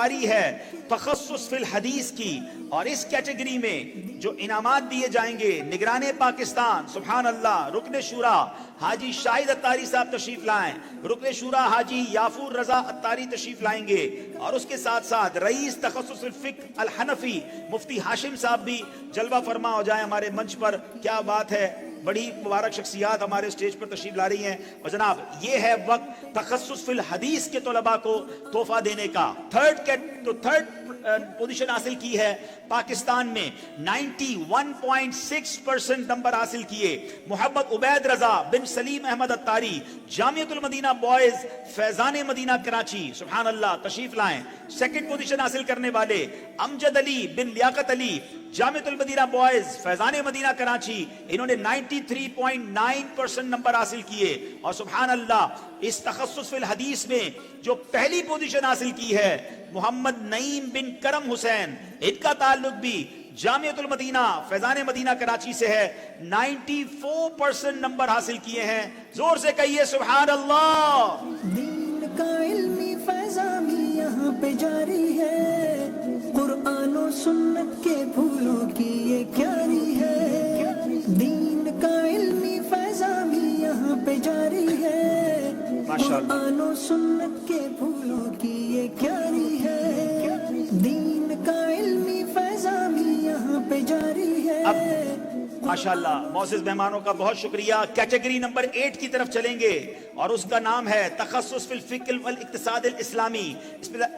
تیاری ہے تخصص فی الحدیث کی، اور اس کیٹیگری میں جو انعامات دیے جائیں گے، نگران پاکستان سبحان اللہ رکن شورا حاجی شاہد اتاری صاحب تشریف لائیں، رکن شورا حاجی یافور رضا اتاری تشریف لائیں گے، اور اس کے ساتھ ساتھ رئیس تخصص الفقہ الحنفی مفتی ہاشم صاحب بھی جلوہ فرما ہو جائیں ہمارے منچ پر۔ کیا بات ہے، بڑی مبارک شخصیات ہمارے اسٹیج پر تشریف لا رہی ہیں، اور جناب یہ ہے وقت تخصص فی الحدیث کے طلباء کو تحفہ دینے کا۔ تھرڈ پوزیشن حاصل کی ہے پاکستان میں، 91.6% نمبر حاصل کیے محمد عبید رضا بن سلیم احمد اتاری، جامعۃ المدینہ بوائز فیضان مدینہ کراچی سبحان اللہ تشریف لائیں۔ سیکنڈ پوزیشن حاصل کرنے والے امجد علی بن لیاقت علی، جامعۃ المدینہ بوائز فیضان مدینہ کراچی، انہوں نے 93.9% نمبر حاصل کیے، اور سبحان اللہ اس تخصص فی الحدیث میں جو پہلی پوزیشن حاصل کی ہے محمد نعیم بن کرم حسین، ان کا تعلق بھی جامعۃ المدینہ فیضان مدینہ کراچی سے ہے، 94% نمبر حاصل کیے ہیں۔ زور سے کہیے سبحان اللہ۔ دین کا علمی فیضان یہاں پہ جاری ہے، قرآن و سنت کے پھولوں کی یہ کیاری ہے، دین کا علمی فیضان یہاں پہ جاری ہے، قرآن و سنت کے پھولوں کی یہ کیاری ہے، دین کا علمی فیضان یہاں پہ جاری ہے۔ اب ماشاءاللہ معزز مہمانوں کا بہت شکریہ۔ کیٹیگری نمبر 8 کی طرف چلیں گے، اور اس کا نام ہے تخصص فی الفقہ والاقتصاد الاسلامی۔